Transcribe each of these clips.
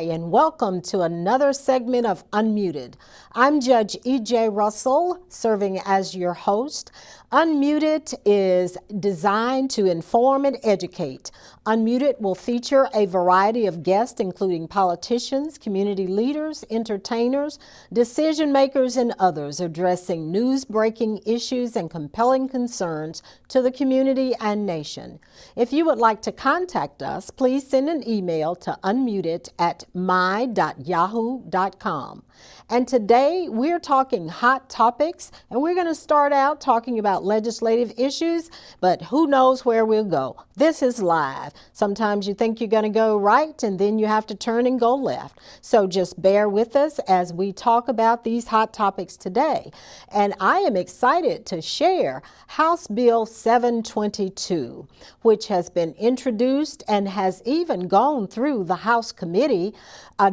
Hi, and welcome to another segment of Unmuted. I'm Judge E.J. Russell, serving as your host. Unmuted is designed to inform and educate. Unmuted will feature a variety of guests, including politicians, community leaders, entertainers, decision makers, and others, addressing news-breaking issues and compelling concerns to the community and nation. If you would like to contact us, please send an email to unmuted@my.yahoo.com. And today we're talking hot topics, and we're going to start out talking about legislative issues, but who knows where we'll go. This is live. Sometimes you think you're going to go right, and then you have to turn and go left. So just bear with us as we talk about these hot topics today. And I am excited to share House Bill 722, which has been introduced and has even gone through the House committee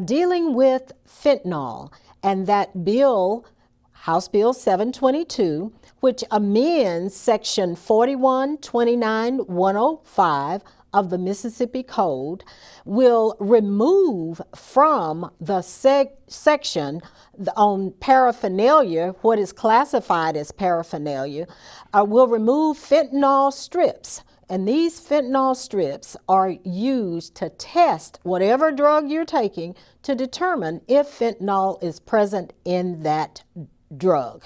dealing with fentanyl. And that bill, House Bill 722, which amends Section 4129.105 of the Mississippi Code, will remove from the section on paraphernalia, what is classified as paraphernalia, will remove fentanyl strips. And these fentanyl strips are used to test whatever drug you're taking to determine if fentanyl is present in that drug.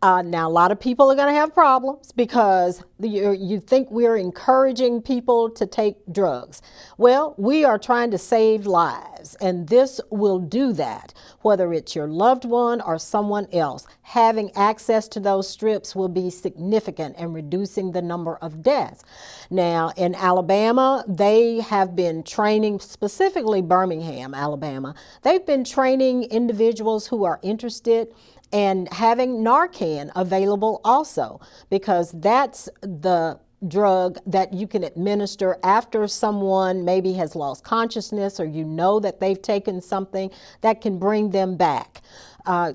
Now, a lot of people are going to have problems because you think we're encouraging people to take drugs. Well, we are trying to save lives, and this will do that. Whether it's your loved one or someone else, having access to those strips will be significant in reducing the number of deaths. Now, in Alabama, they have been training, specifically Birmingham, Alabama, they've been training individuals who are interested and having Narcan available also, because that's the drug that you can administer after someone maybe has lost consciousness, or you know that they've taken something that can bring them back.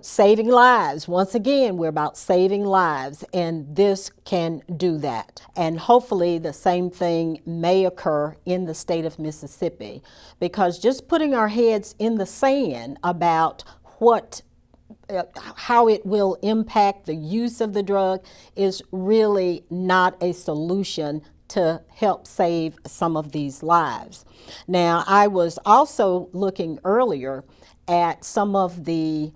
Saving lives. Once again, we're about saving lives, and this can do that. And hopefully the same thing may occur in the state of Mississippi, because just putting our heads in the sand about how it will impact the use of the drug is really not a solution to help save some of these lives. Now, I was also looking earlier at some of the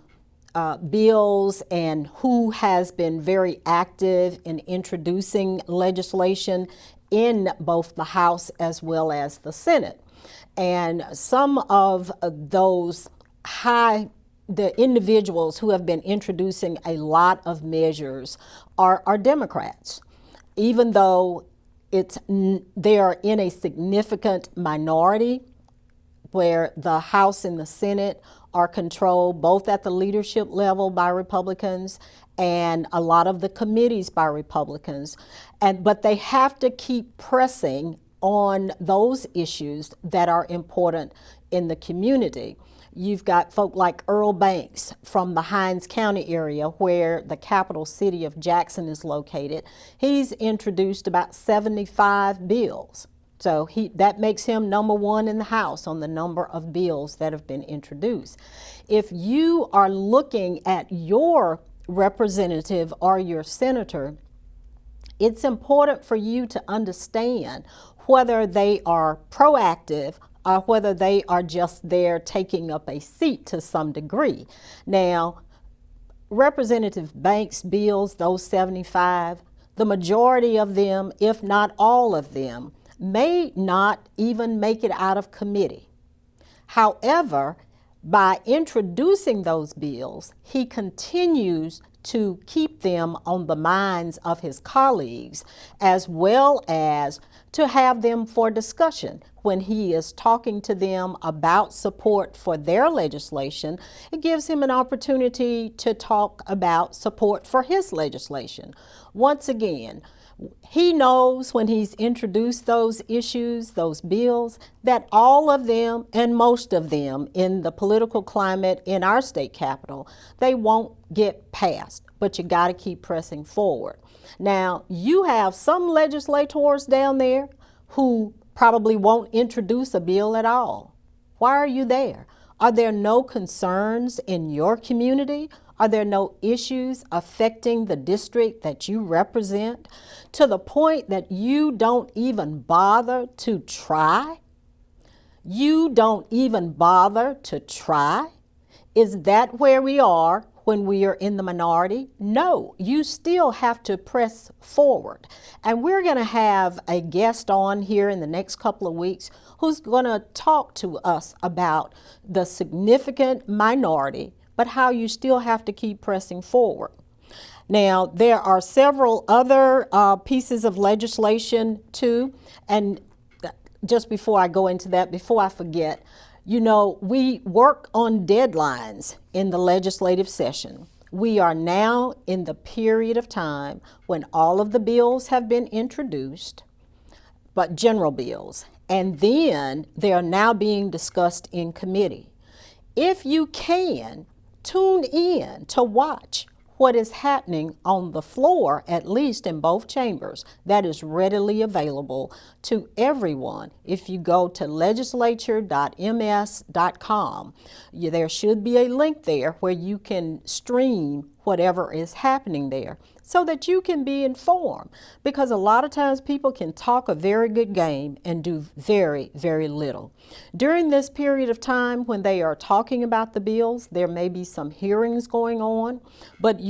bills and who has been very active in introducing legislation in both the House as well as the Senate. And some of those the individuals who have been introducing a lot of measures are Democrats, even though they are in a significant minority, where the House and the Senate are controlled both at the leadership level by Republicans and a lot of the committees by Republicans. But they have to keep pressing on those issues that are important in the community. You've got folk like Earl Banks from the Hinds County area, where the capital city of Jackson is located. He's introduced about 75 bills. So that makes him number one in the House on the number of bills that have been introduced. If you are looking at your representative or your senator, it's important for you to understand whether they are proactive or whether they are just there taking up a seat to some degree. Now, Representative Banks' bills, those 75, the majority of them, if not all of them, may not even make it out of committee. However, by introducing those bills, he continues to keep them on the minds of his colleagues, as well as to have them for discussion. When he is talking to them about support for their legislation, it gives him an opportunity to talk about support for his legislation. Once again, he knows when he's introduced those issues, those bills, that all of them and most of them in the political climate in our state capital, they won't get passed, but you got to keep pressing forward. Now, you have some legislators down there who probably won't introduce a bill at all. Why are you there? Are there no concerns in your community? Are there no issues affecting the district that you represent to the point that you don't even bother to try? You don't even bother to try? Is that where we are when we are in the minority? No, you still have to press forward. And we're going to have a guest on here in the next couple of weeks who's going to talk to us about the significant minority, but how you still have to keep pressing forward. Now, there are several other pieces of legislation too, and just before I go into that, before I forget, you know, we work on deadlines in the legislative session. We are now in the period of time when all of the bills have been introduced, but general bills, and then they are now being discussed in committee. If you can, tune in to watch what is happening on the floor, at least in both chambers. That is readily available to everyone. If you go to legislature.ms.com, there should be a link there where you can stream whatever is happening there so that you can be informed. Because a lot of times people can talk a very good game and do very, very little. During this period of time when they are talking about the bills, there may be some hearings going on, but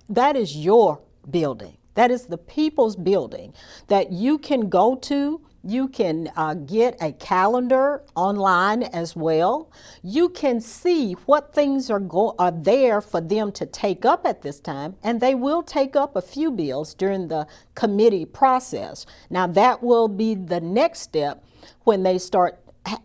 that is your building. That is the people's building that you can go to. You can get a calendar online as well. You can see what things are there for them to take up at this time, and they will take up a few bills during the committee process. Now that will be the next step when they start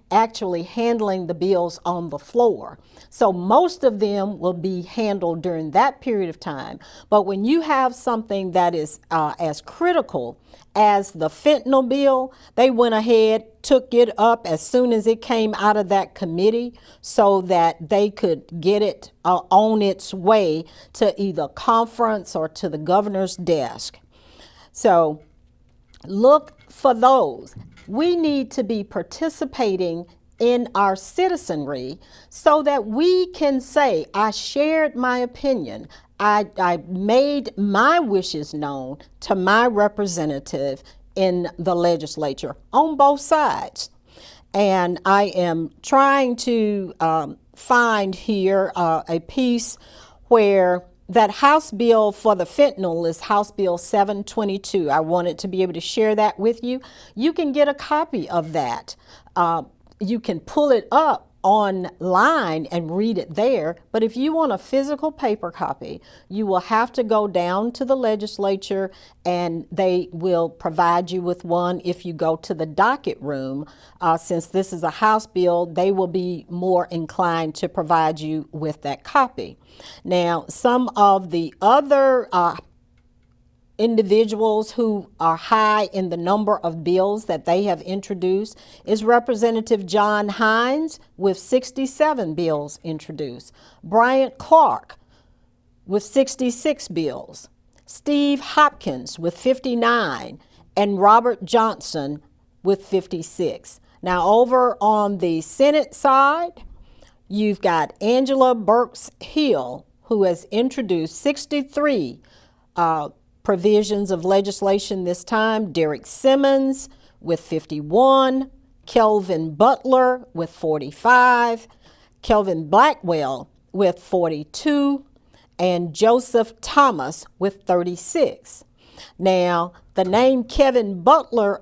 actually handling the bills on the floor. So most of them will be handled during that period of time. But when you have something that is as critical as the fentanyl bill, they went ahead, took it up as soon as it came out of that committee so that they could get it on its way to either conference or to the governor's desk. So look for those. We need to be participating in our citizenry so that we can say, I shared my opinion. I made my wishes known to my representative in the legislature on both sides. And I am trying to find here a piece where that House bill for the fentanyl is House Bill 722. I wanted to be able to share that with you. You can get a copy of that. You can pull it up online and read it there, but if you want a physical paper copy, you will have to go down to the legislature and they will provide you with one. If you go to the docket room, since this is a House bill, they will be more inclined to provide you with that copy. Now, some of the other individuals who are high in the number of bills that they have introduced is Representative John Hines with 67 bills introduced, Bryant Clark with 66 bills, Steve Hopkins with 59, and Robert Johnson with 56. Now over on the Senate side, you've got Angela Burks Hill, who has introduced 63 provisions of legislation this time. Derek Simmons with 51, Kelvin Butler with 45, Kelvin Blackwell with 42, and Joseph Thomas with 36. Now, the name Kevin Blackwell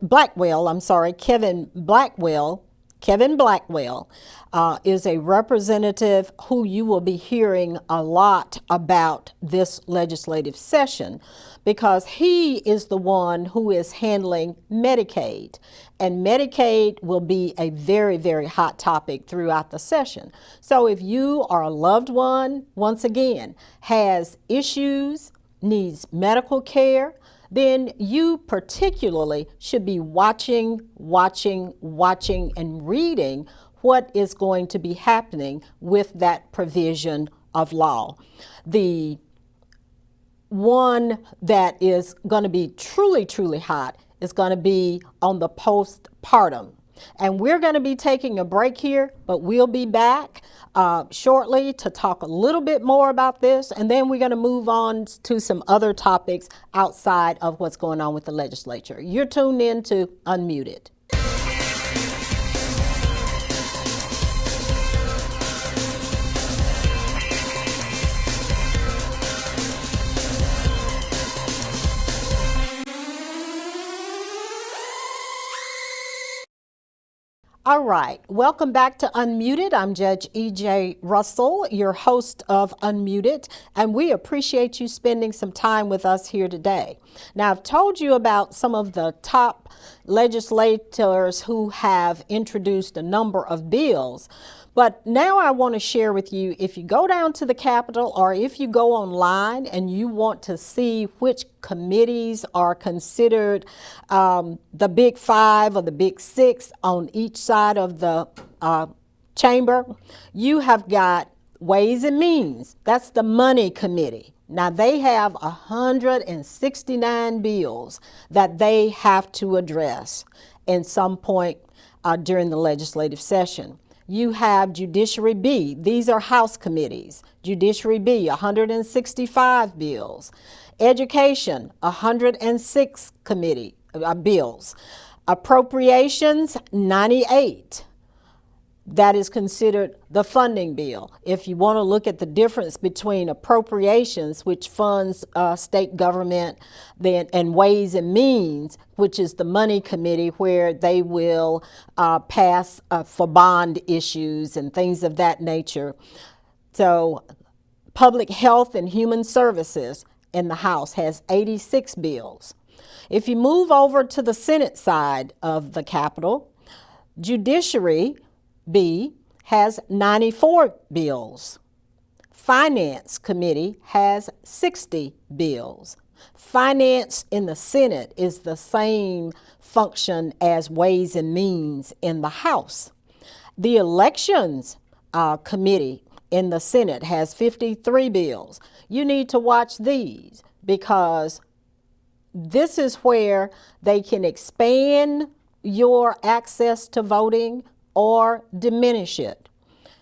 is a representative who you will be hearing a lot about this legislative session because he is the one who is handling Medicaid. And Medicaid will be a very, very hot topic throughout the session. So if you are a loved one, once again, has issues, needs medical care, then you particularly should be watching, and reading what is going to be happening with that provision of law. The one that is going to be truly, truly hot is going to be on the postpartum. And we're going to be taking a break here, but we'll be back shortly to talk a little bit more about this. And then we're going to move on to some other topics outside of what's going on with the legislature. You're tuned in to Unmuted. All right, welcome back to Unmuted. I'm Judge E.J. Russell, your host of Unmuted, and we appreciate you spending some time with us here today. Now, I've told you about some of the top legislators who have introduced a number of bills, but now I want to share with you, if you go down to the Capitol or if you go online and you want to see which committees are considered the big five or the big six on each side of the chamber, you have got Ways and Means. That's the Money Committee. Now, they have 169 bills that they have to address at some point during the legislative session. You have Judiciary B. These are House committees. Judiciary B, 165 bills. Education, 106 bills. Appropriations, 98. That is considered the funding bill. If you want to look at the difference between appropriations, which funds state government, and Ways and Means, which is the Money Committee, where they will pass for bond issues and things of that nature. So Public Health and Human Services in the House has 86 bills. If you move over to the Senate side of the Capitol, Judiciary B has 94 bills. Finance Committee has 60 bills. Finance in the Senate is the same function as Ways and Means in the House. The Elections Committee in the Senate has 53 bills. You need to watch these because this is where they can expand your access to voting or diminish it.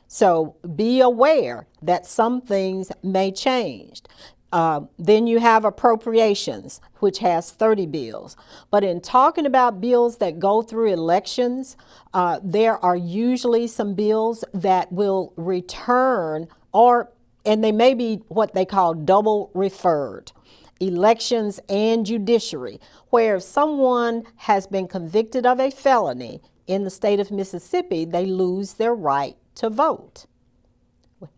So be aware that some things may change. Then you have appropriations, which has 30 bills. But in talking about bills that go through elections, there are usually some bills that will return and they may be what they call double referred. Elections and judiciary, where if someone has been convicted of a felony in the state of Mississippi, they lose their right to vote.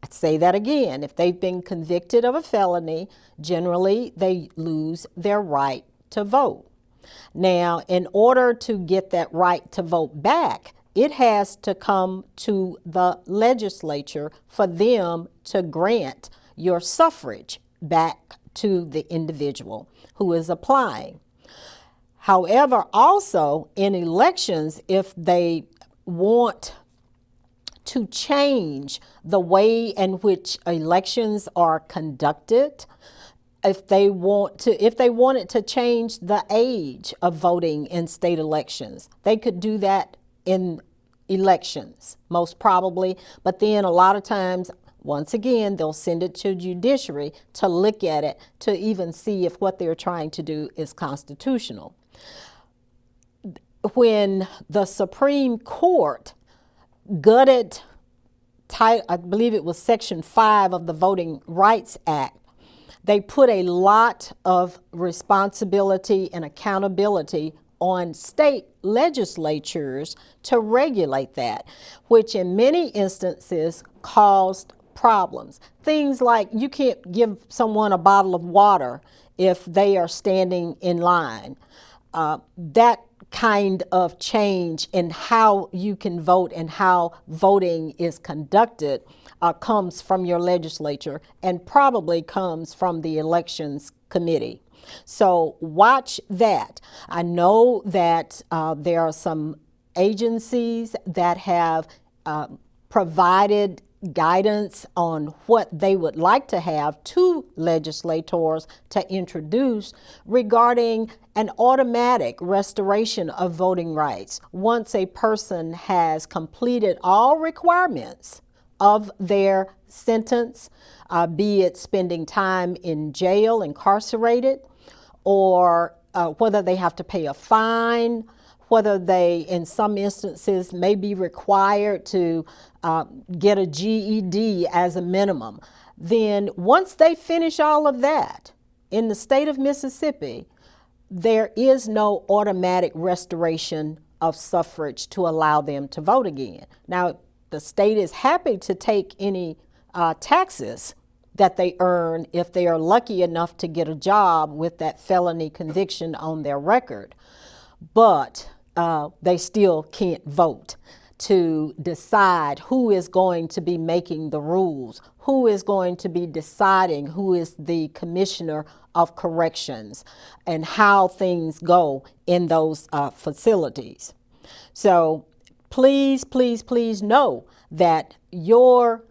I'd say that again. If they've been convicted of a felony, generally they lose their right to vote. Now, in order to get that right to vote back, it has to come to the legislature for them to grant your suffrage back to the individual who is applying. However, also in elections, if they want to change the way in which elections are conducted, if they wanted to change the age of voting in state elections, they could do that in elections, most probably. But then a lot of times, once again, they'll send it to judiciary to look at it to even see if what they're trying to do is constitutional. When the Supreme Court gutted, I believe it was Section 5 of the Voting Rights Act, they put a lot of responsibility and accountability on state legislatures to regulate that, which in many instances caused problems. Things like you can't give someone a bottle of water if they are standing in line. That kind of change in how you can vote and how voting is conducted comes from your legislature and probably comes from the Elections Committee. So watch that. I know that there are some agencies that have provided guidance on what they would like to have to legislators to introduce regarding an automatic restoration of voting rights once a person has completed all requirements of their sentence, be it spending time in jail, incarcerated, or whether they have to pay a fine, whether they, in some instances, may be required to get a GED as a minimum. Then once they finish all of that, in the state of Mississippi, there is no automatic restoration of suffrage to allow them to vote again. Now, the state is happy to take any taxes that they earn if they are lucky enough to get a job with that felony conviction on their record. But they still can't vote to decide who is going to be making the rules, who is going to be deciding who is the commissioner of corrections, and how things go in those facilities. So please, please, please know that your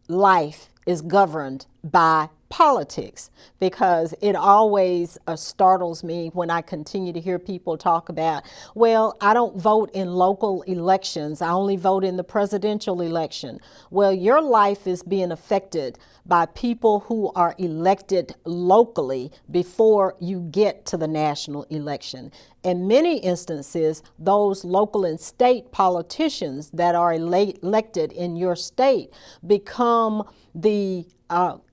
life is governed by politics, because it always startles me when I continue to hear people talk about, well, I don't vote in local elections, I only vote in the presidential election. Well, your life is being affected by people who are elected locally before you get to the national election. In many instances, those local and state politicians that are elected in your state become the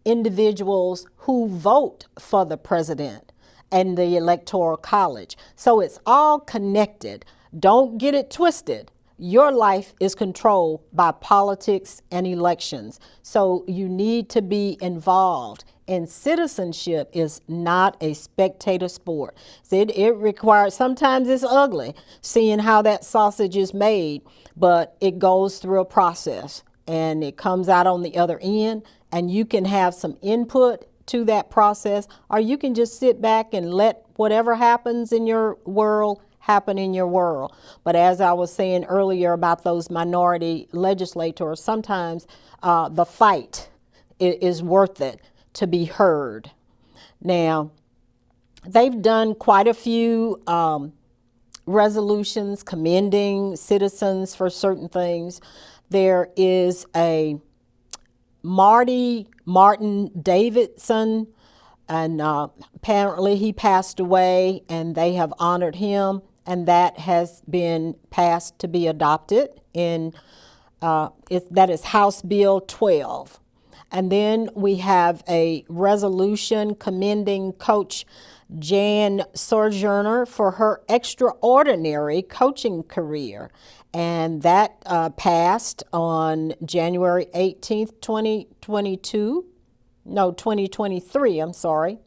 individuals who vote for the president and the electoral college. So it's all connected. Don't get it twisted. Your life is controlled by politics and elections. So you need to be involved. And citizenship is not a spectator sport. It requires, sometimes it's ugly seeing how that sausage is made, but it goes through a process and it comes out on the other end, and you can have some input to that process, or you can just sit back and let whatever happens in your world happen in your world. But as I was saying earlier about those minority legislators, sometimes the fight is worth it to be heard. Now, they've done quite a few resolutions commending citizens for certain things. There is a Martin Davidson, and apparently he passed away, and they have honored him, and that has been passed to be adopted in that is House Bill 12. And then we have a resolution commending Coach Jan Sojourner for her extraordinary coaching career. And that passed on January 18th, 2023, I'm sorry.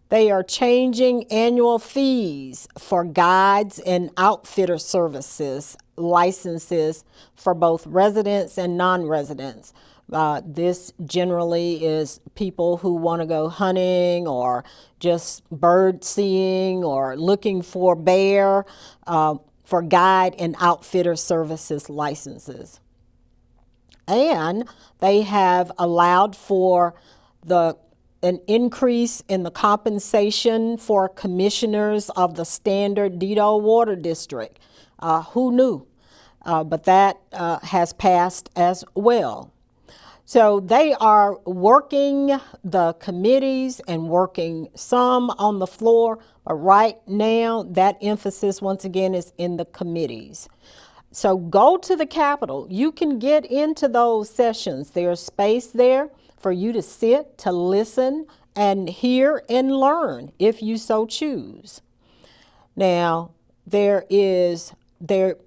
They are changing annual fees for guides and outfitter services licenses for both residents and non-residents. This generally is people who want to go hunting or just bird seeing or looking for bear, for guide and outfitter services licenses. And they have allowed for an increase in the compensation for commissioners of the Standard Dido Water District. Who knew? But that has passed as well. So they are working the committees and working some on the floor, but right now that emphasis once again is in the committees. So go to the Capitol. You can get into those sessions. There's space there for you to sit, to listen, and hear and learn if you so choose. Now, there is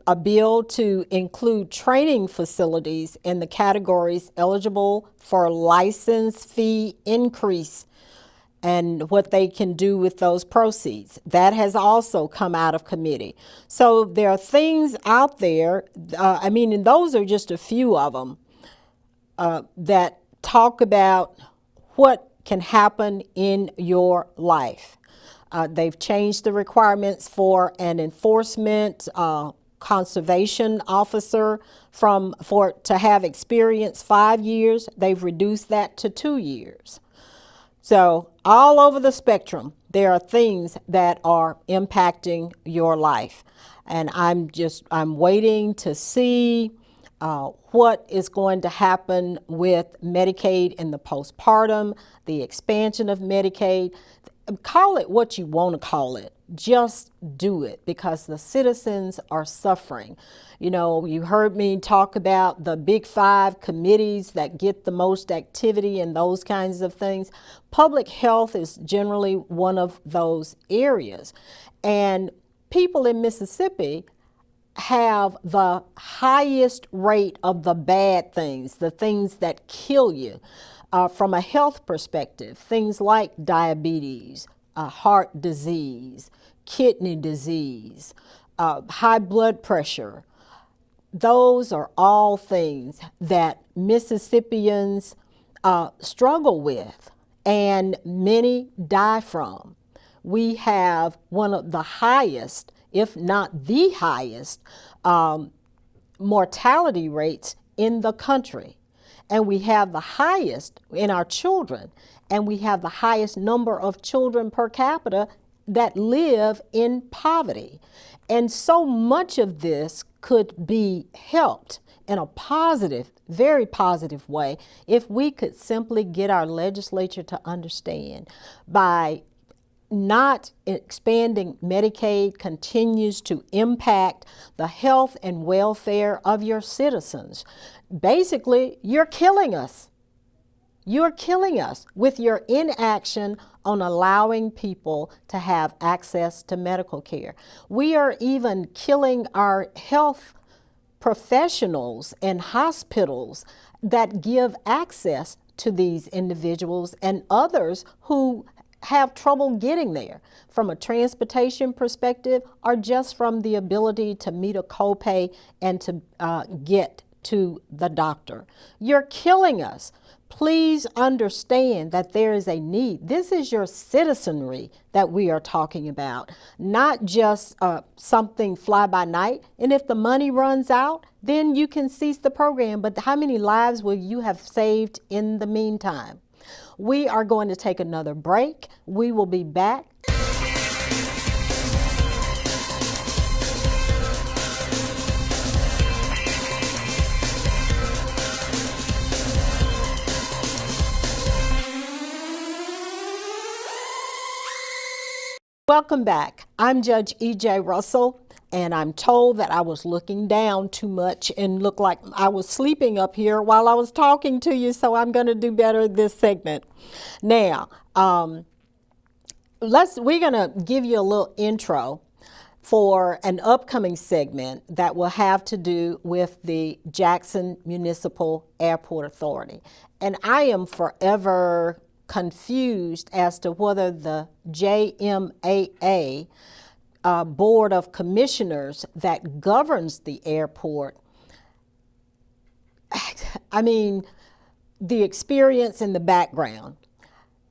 a bill to include training facilities in the categories eligible for license fee increase and what they can do with those proceeds. That has also come out of committee. So there are things out there, and those are just a few of them that talk about what can happen in your life. They've changed the requirements for an enforcement conservation officer to have experience 5 years, they've reduced that to 2 years. So all over the spectrum, there are things that are impacting your life. And I'm waiting to see what is going to happen with Medicaid in the postpartum, the expansion of Medicaid. Call it what you want to call it. Just do it, because the citizens are suffering. You know, you heard me talk about the big 5 committees that get the most activity and those kinds of things. Public health is generally one of those areas. And people in Mississippi have the highest rate of the bad things, the things that kill you. From a health perspective, things like diabetes, heart disease, kidney disease, high blood pressure. Those are all things that Mississippians struggle with, and many die from. We have one of the highest, if not the highest, mortality rates in the country. And we have the highest in our children, and we have the highest number of children per capita that live in poverty. And so much of this could be helped in a positive, very positive way if we could simply get our legislature to understand by not expanding Medicaid continues to impact the health and welfare of your citizens. Basically, you're killing us. You're killing us with your inaction on allowing people to have access to medical care. We are even killing our health professionals and hospitals that give access to these individuals and others who have trouble getting there from a transportation perspective or just from the ability to meet a copay and to get to the doctor. You're killing us. Please understand that there is a need. This is your citizenry that we are talking about, not just something fly by night. And if the money runs out, then you can cease the program. But how many lives will you have saved in the meantime? We are going to take another break. We will be back. Welcome back. I'm Judge E.J. Russell, and I'm told that I was looking down too much and looked like I was sleeping up here while I was talking to you, so I'm going to do better this segment. Now, we're going to give you a little intro for an upcoming segment that will have to do with the Jackson Municipal Airport Authority. And I am forever confused as to whether the JMAA Board of Commissioners that governs the airport, I mean, the experience and the background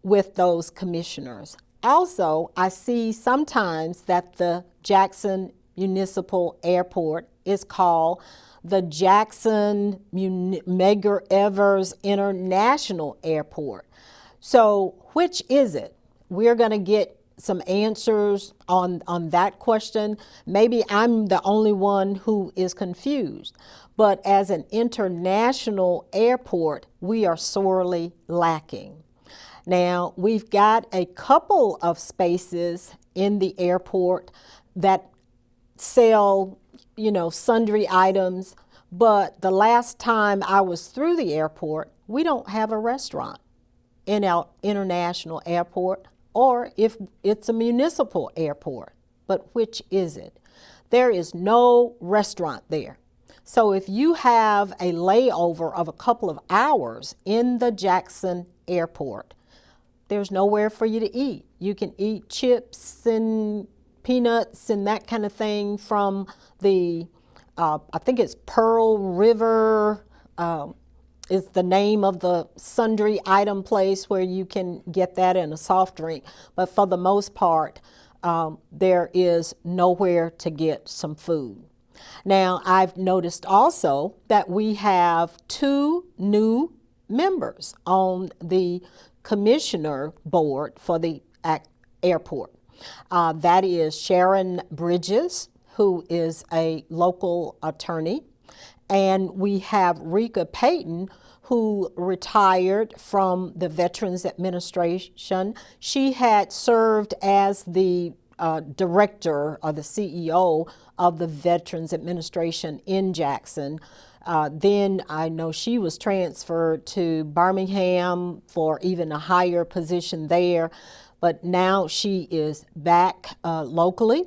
with those commissioners. Also, I see sometimes that the Jackson Municipal Airport is called the Jackson Medgar Evers International Airport. So which is it? We're going to get some answers on that question. Maybe I'm the only one who is confused. But as an international airport, we are sorely lacking. Now, we've got a couple of spaces in the airport that sell, sundry items. But the last time I was through the airport, we don't have a restaurant in our international airport, or if it's a municipal airport. But which is it? There is no restaurant there. So if you have a layover of a couple of hours in the Jackson airport, there's nowhere for you to eat. You can eat chips and peanuts and that kind of thing from the, I think it's Pearl River, is the name of the sundry item place where you can get that in a soft drink. But for the most part, there is nowhere to get some food. Now, I've noticed also that we have 2 new members on the commissioner board for the airport. That is Sharon Bridges, who is a local attorney, and we have Rika Payton, who retired from the Veterans Administration. She had served as the director or the CEO of the Veterans Administration in Jackson. Then I know she was transferred to Birmingham for even a higher position there, but now she is back locally,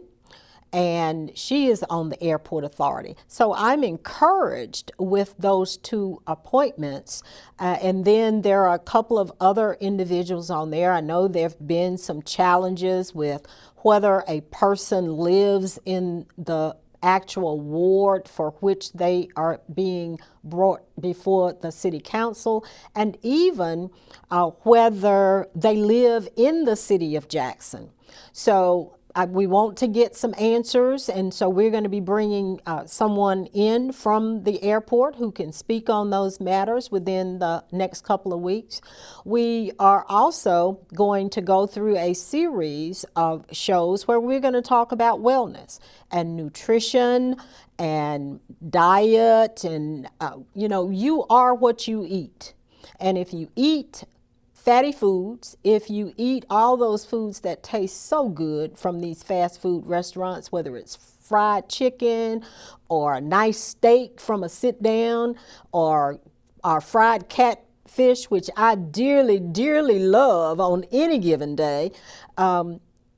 and she is on the airport authority. So I'm encouraged with those 2 appointments. And then there are a couple of other individuals on there. I know there have been some challenges with whether a person lives in the actual ward for which they are being brought before the city council, and even whether they live in the city of Jackson. So we want to get some answers, and so we're going to be bringing someone in from the airport who can speak on those matters within the next couple of weeks. We are also going to go through a series of shows where we're going to talk about wellness and nutrition and diet, and you are what you eat. And if you eat fatty foods, if you eat all those foods that taste so good from these fast food restaurants, whether it's fried chicken or a nice steak from a sit down, or our fried catfish, which I dearly, dearly love on any given day,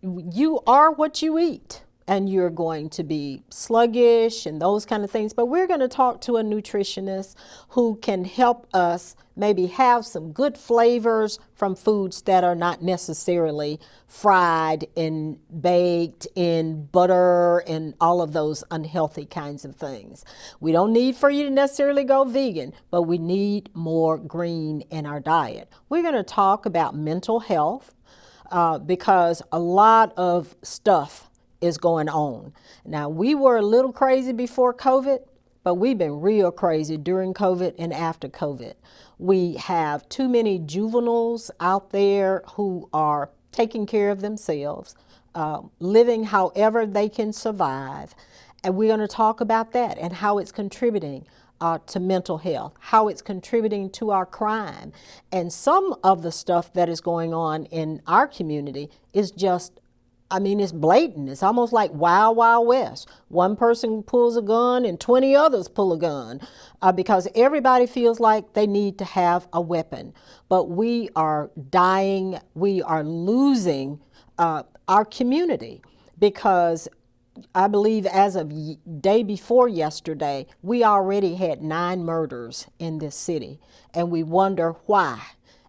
you are what you eat. And you're going to be sluggish and those kind of things. But we're going to talk to a nutritionist who can help us maybe have some good flavors from foods that are not necessarily fried and baked in butter and all of those unhealthy kinds of things. We don't need for you to necessarily go vegan, but we need more green in our diet. We're going to talk about mental health because a lot of stuff is going on. Now, we were a little crazy before COVID, but we've been real crazy during COVID and after COVID. We have too many juveniles out there who are taking care of themselves, living however they can survive. And we're going to talk about that and how it's contributing to mental health, how it's contributing to our crime. And some of the stuff that is going on in our community is just it's blatant. It's almost like Wild Wild West. One person pulls a gun and 20 others pull a gun because everybody feels like they need to have a weapon. But we are dying. We are losing our community because I believe as of day before yesterday, we already had 9 murders in this city, and we wonder why.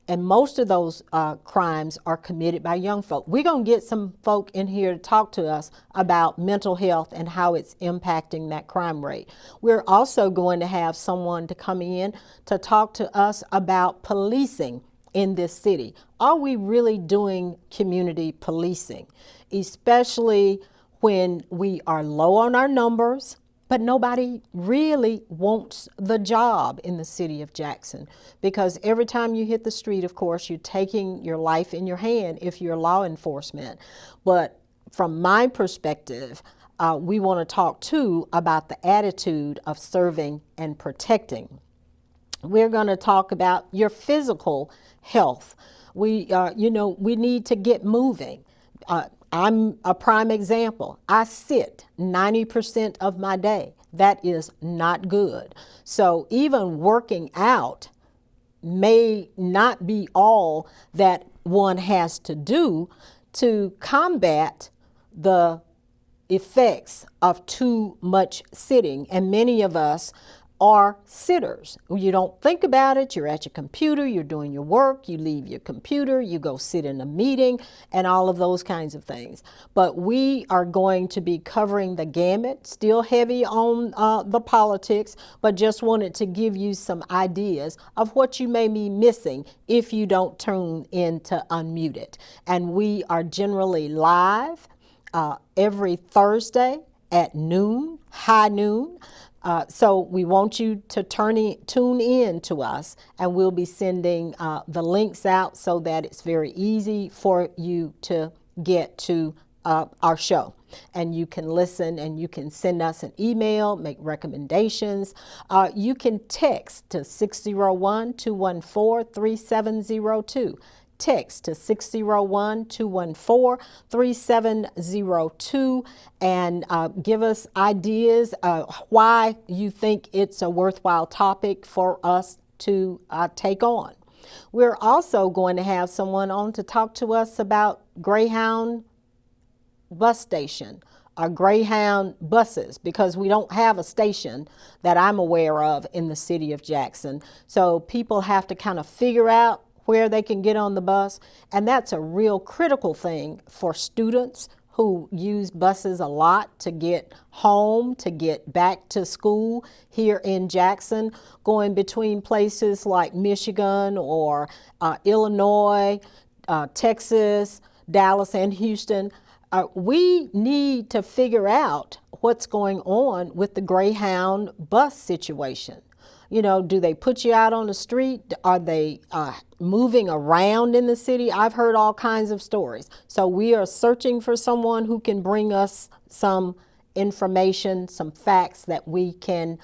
And most of those crimes are committed by young folk. We're going to get some folk in here to talk to us about mental health and how it's impacting that crime rate. We're also going to have someone to come in to talk to us about policing in this city. Are we really doing community policing, especially when we are low on our numbers, but nobody really wants the job in the city of Jackson? Because every time you hit the street, of course, you're taking your life in your hand if you're law enforcement. But from my perspective, we want to talk too about the attitude of serving and protecting. We're going to talk about your physical health. We need to get moving. I'm a prime example. I sit 90% of my day. That is not good. So even working out may not be all that one has to do to combat the effects of too much sitting. And many of us are sitters. You don't think about it. You're at your computer, you're doing your work, you leave your computer, you go sit in a meeting, and all of those kinds of things. But we are going to be covering the gamut, still heavy on the politics, but just wanted to give you some ideas of what you may be missing if you don't tune in to Unmuted. And we are generally live every Thursday at noon, high noon. So we want you to tune in to us, and we'll be sending the links out so that it's very easy for you to get to our show. And you can listen, and you can send us an email, make recommendations. You can text to 601-214-3702. Text to 601-214-3702 and give us ideas why you think it's a worthwhile topic for us to take on. We're also going to have someone on to talk to us about Greyhound bus station, or Greyhound buses, because we don't have a station that I'm aware of in the city of Jackson. So people have to kind of figure out where they can get on the bus, and that's a real critical thing for students who use buses a lot to get home, to get back to school here in Jackson, going between places like Michigan or Illinois, Texas, Dallas, and Houston. We need to figure out what's going on with the Greyhound bus situation. You know, do they put you out on the street? Are they moving around in the city? I've heard all kinds of stories. So we are searching for someone who can bring us some information, some facts that we can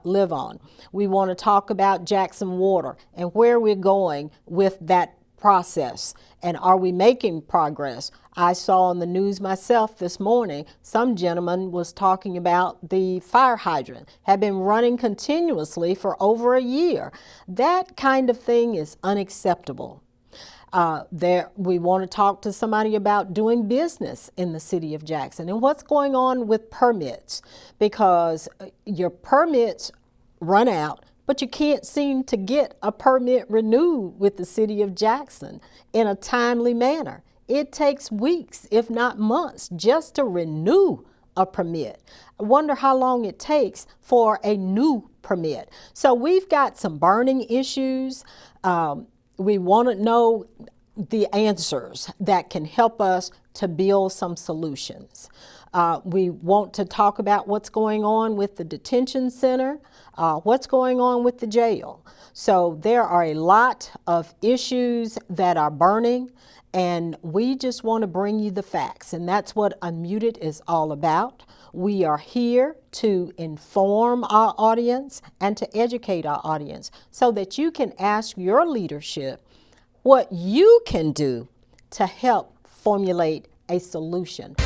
live on. We want to talk about Jackson Water and where we're going with that process, and are we making progress? I saw on the news myself this morning, some gentleman was talking about the fire hydrant had been running continuously for over a year. That kind of thing is unacceptable. We want to talk to somebody about doing business in the city of Jackson and what's going on with permits, because your permits run out, but you can't seem to get a permit renewed with the city of Jackson in a timely manner. It takes weeks, if not months, just to renew a permit. I wonder how long it takes for a new permit. So we've got some burning issues. We want to know the answers that can help us to build some solutions. We want to talk about what's going on with the detention center, what's going on with the jail. So there are a lot of issues that are burning, and we just want to bring you the facts, and that's what Unmuted is all about. We are here to inform our audience and to educate our audience so that you can ask your leadership what you can do to help formulate a solution.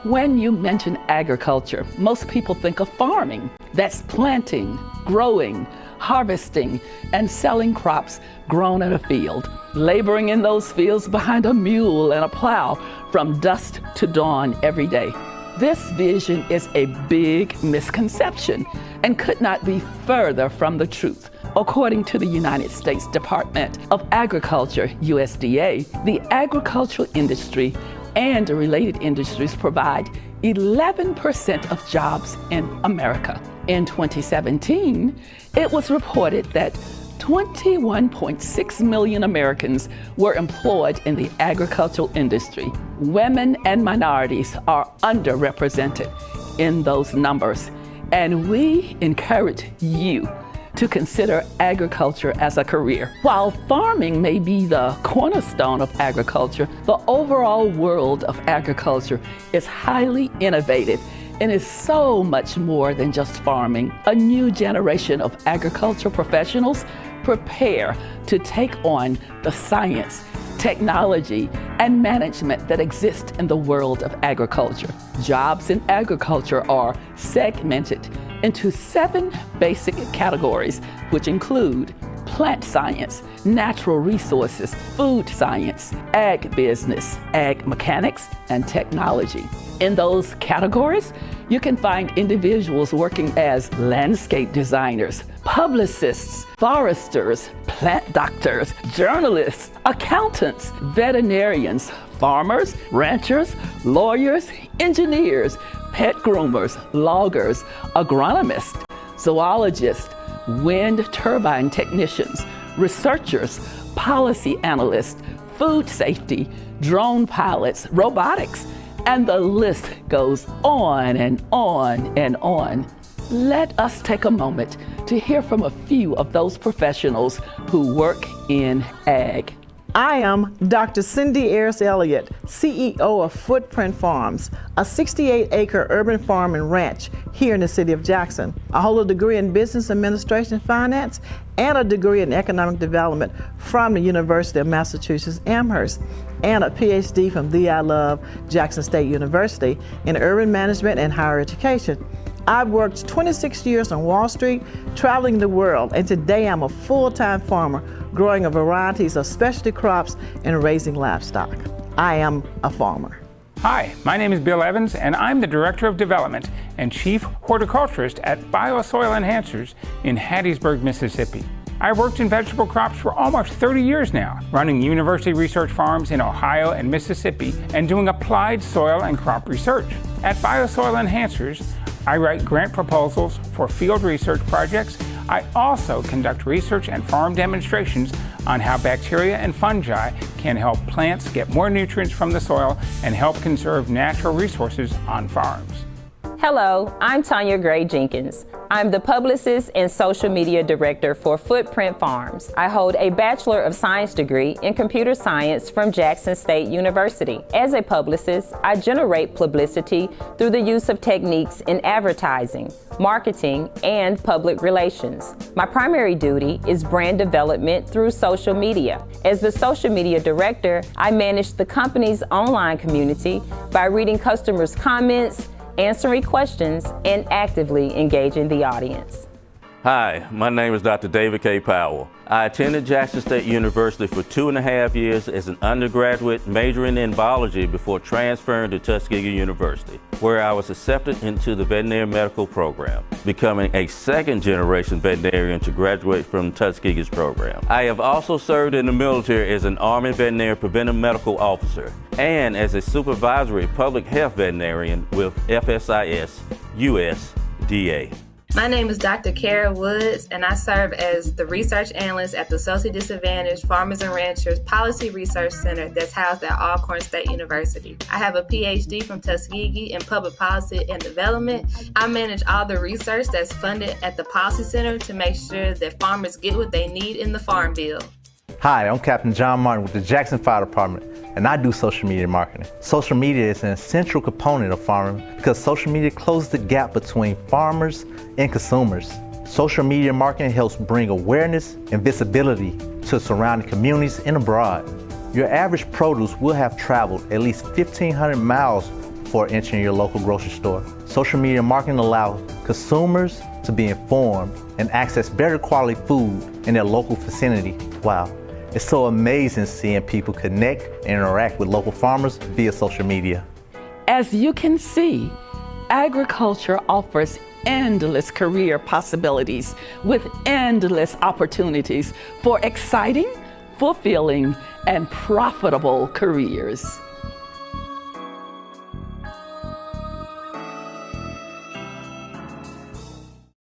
When you mention agriculture, most people think of farming. That's planting, growing, harvesting, and selling crops grown in a field, laboring in those fields behind a mule and a plow from dusk to dawn every day. This vision is a big misconception and could not be further from the truth. According to the United States Department of Agriculture, USDA, the agricultural industry and related industries provide 11% of jobs in America. In 2017, it was reported that 21.6 million Americans were employed in the agricultural industry. Women and minorities are underrepresented in those numbers, and we encourage you to consider agriculture as a career. While farming may be the cornerstone of agriculture, the overall world of agriculture is highly innovative and is so much more than just farming. A new generation of agricultural professionals prepare to take on the science, technology, and management that exist in the world of agriculture. Jobs in agriculture are segmented into 7 basic categories, which include plant science, natural resources, food science, ag business, ag mechanics, and technology. In those categories, you can find individuals working as landscape designers, publicists, foresters, plant doctors, journalists, accountants, veterinarians, farmers, ranchers, lawyers, engineers, pet groomers, loggers, agronomists, zoologists, wind turbine technicians, researchers, policy analysts, food safety, drone pilots, robotics, and the list goes on and on and on. Let us take a moment to hear from a few of those professionals who work in ag. I am Dr. Cindy Ayers Elliott, CEO of Footprint Farms, a 68-acre urban farm and ranch here in the city of Jackson. I hold a degree in Business Administration and Finance and a degree in Economic Development from the University of Massachusetts Amherst, and a PhD from the I Love Jackson State University in Urban Management and Higher Education. I've worked 26 years on Wall Street, traveling the world, and today I'm a full-time farmer growing a varieties of specialty crops and raising livestock. I am a farmer. Hi, my name is Bill Evans, and I'm the Director of Development and Chief Horticulturist at Biosoil Enhancers in Hattiesburg, Mississippi. I've worked in vegetable crops for almost 30 years now, running university research farms in Ohio and Mississippi and doing applied soil and crop research. At Biosoil Enhancers, I write grant proposals for field research projects. I also conduct research and farm demonstrations on how bacteria and fungi can help plants get more nutrients from the soil and help conserve natural resources on farms. Hello, I'm Tanya Gray Jenkins. I'm the publicist and social media director for Footprint Farms. I hold a Bachelor of Science degree in computer science from Jackson State University. As a publicist, I generate publicity through the use of techniques in advertising, marketing, and public relations. My primary duty is brand development through social media. As the social media director, I manage the company's online community by reading customers' comments, answering questions, and actively engaging the audience. Hi, my name is Dr. David K. Powell. I attended Jackson State University for 2.5 years as an undergraduate, majoring in biology before transferring to Tuskegee University, where I was accepted into the veterinary medical program, becoming a second-generation veterinarian to graduate from Tuskegee's program. I have also served in the military as an Army veterinary preventive medical officer and as a supervisory public health veterinarian with FSIS USDA. My name is Dr. Kara Woods, and I serve as the research analyst at the Socially Disadvantaged Farmers and Ranchers Policy Research Center that's housed at Alcorn State University. I have a PhD from Tuskegee in Public Policy and Development. I manage all the research that's funded at the Policy Center to make sure that farmers get what they need in the Farm Bill. Hi, I'm Captain John Martin with the Jackson Fire Department, and I do social media marketing. Social media is an essential component of farming because social media closes the gap between farmers and consumers. Social media marketing helps bring awareness and visibility to surrounding communities and abroad. Your average produce will have traveled at least 1,500 miles before entering your local grocery store. Social media marketing allows consumers to be informed and access better quality food in their local vicinity. Wow. It's so amazing seeing people connect and interact with local farmers via social media. As you can see, agriculture offers endless career possibilities with endless opportunities for exciting, fulfilling, and profitable careers.